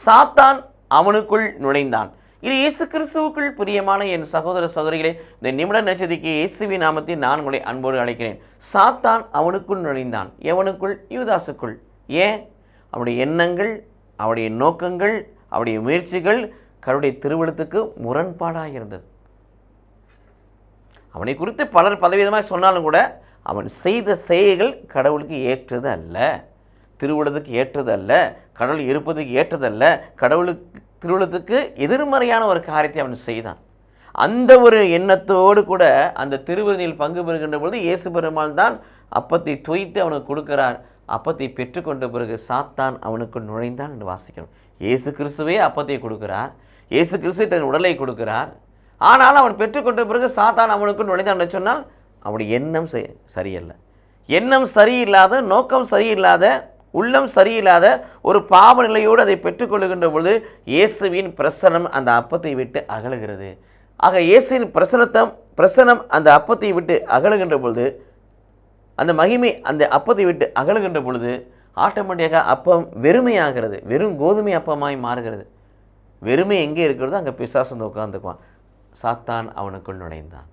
சாத்தான் அவனுக்குள் நுழைந்தான். இது இயேசு கிறிஸ்துவுக்குள் பிரியமான என் சகோதர சகோதரிகளே, இந்த நிமிட நட்சத்திரக்கு இயேசுவின் நாமத்தில் நான் உங்களை அன்போடு அழைக்கிறேன். சாத்தான் அவனுக்குள் நுழைந்தான். எவனுக்குள்? யூதாசுக்குள். ஏன்? அவனுடைய எண்ணங்கள், அவனுடைய நோக்கங்கள், அவனுடைய முயற்சிகள் கடவுளுடைய திருவிழத்துக்கு முரண்பாடாக இருந்தது. அவனை குறித்து பலர் பலவிதமாக சொன்னாலும் கூட அவன் செய்த செயல்கள் கடவுளுக்கு ஏற்றது அல்ல, திருவிழத்துக்கு ஏற்றது அல்ல, கடவுள் இருப்பதுக்கு ஏற்றதல்ல, கடவுளுக்கு திருவிழத்துக்கு எதிர்மறையான ஒரு காரியத்தை அவன் செய்தான். அந்த ஒரு எண்ணத்தோடு கூட அந்த திருவிருந்தில் பங்கு பெறுகின்ற பொழுது இயேசு பெருமாள் தான் அப்பத்தை தோய்த்து அவனுக்கு கொடுக்கிறார். அப்பத்தை பெற்றுக்கொண்ட பிறகு சாத்தான் அவனுக்கு நுழைந்தான் என்று வாசிக்கிறோம். இயேசு கிறிஸ்துவே அப்பத்தை கொடுக்கிறார், இயேசு கிறிஸ்துவை தன் உடலை கொடுக்கிறார். ஆனால் அவன் பெற்றுக்கொண்ட பிறகு சாத்தான் அவனுக்கு நுழைந்தான் என்று சொன்னால் அவனுடைய எண்ணம் சரியல்ல. எண்ணம் சரியில்லாத, நோக்கம் சரியில்லாத, உள்ளம் சரியில்லாத ஒரு பாவ நிலையோடு அதை பெற்றுக்கொள்ளுகின்ற பொழுது இயேசுவின் பிரசனம் அந்த அப்பத்தை விட்டு அகலுகிறது. ஆக இயேசுவின் பிரசனம் அந்த அப்பத்தை விட்டு அகலுகின்ற பொழுது, அந்த மகிமை அந்த அப்பத்தை விட்டு அகலுகின்ற பொழுது ஆட்டோமேட்டிக்காக அப்பம் வெறுமையாகிறது, வெறும் கோதுமை அப்பமாய் மாறுகிறது. வெறுமை எங்கே இருக்கிறதோ அங்கே பிசாசு உட்கார்ந்துக்குவான். சாத்தான் அவனுக்குள் நுழைந்தான்.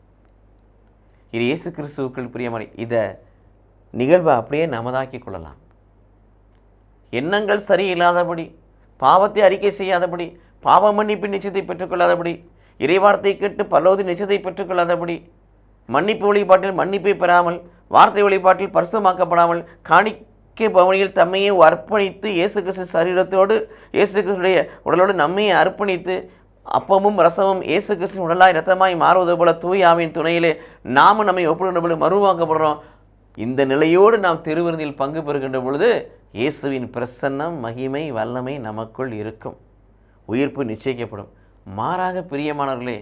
இது இயேசு கிறிஸ்துவுக்குள் பிரியமான இதை நிகழ்வை அப்படியே நமதாக்கி கொள்ளலாம். எண்ணங்கள் சரியில்லாதபடி, பாவத்தை அறிக்கை செய்யாதபடி, பாவ மன்னிப்பின் நிச்சயத்தை பெற்றுக்கொள்ளாதபடி, இறைவார்த்தை கேட்டு பரலோக நிச்சயத்தை பெற்றுக்கொள்ளாதபடி, மன்னிப்பு வழிபாட்டில் மன்னிப்பை பெறாமல், வார்த்தை வழிபாட்டில் பரிசுத்தமாக்கப்படாமல், காணிக்கை பவனியில் தம்மையே அர்ப்பணித்து இயேசு கிறிஸ்து சரீரத்தோடு இயேசு கிறிஸ்துடைய உடலோடு நம்மையே அர்ப்பணித்து அப்பமும் ரசமும் இயேசு கிறிஸ்துவின் உடலாய் இரத்தமாய் மாறுவது போல தூய ஆவியின் துணையிலே நாமும் நம்மை ஒப்புகின்ற பொழுது மறுவாக்கப்படுறோம். இந்த நிலையோடு நாம் திருவிருந்தில் பங்கு பெறுகின்ற பொழுது இயேசுவின் பிரசன்னம், மகிமை, வல்லமை நமக்குள் இருக்கும். உயிர்ப்பு நிச்சயிக்கப்படும். மாறாக பிரியமானவர்களே,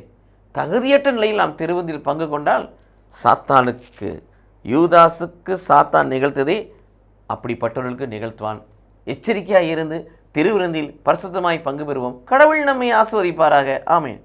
தகுதியற்ற நிலையில் நாம் திருவிருந்தில் பங்கு கொண்டால் சாத்தானுக்கு, யூதாசுக்கு சாத்தான் நிகழ்த்ததை அப்படிப்பட்டவர்களுக்கு நிகழ்த்துவான். எச்சரிக்கையாக இருந்து திருவிருந்தில் பரிசுத்தமாய் பங்கு பெறுவோம். கடவுள் நம்மை ஆசீர்வதிப்பாராக. ஆமென்.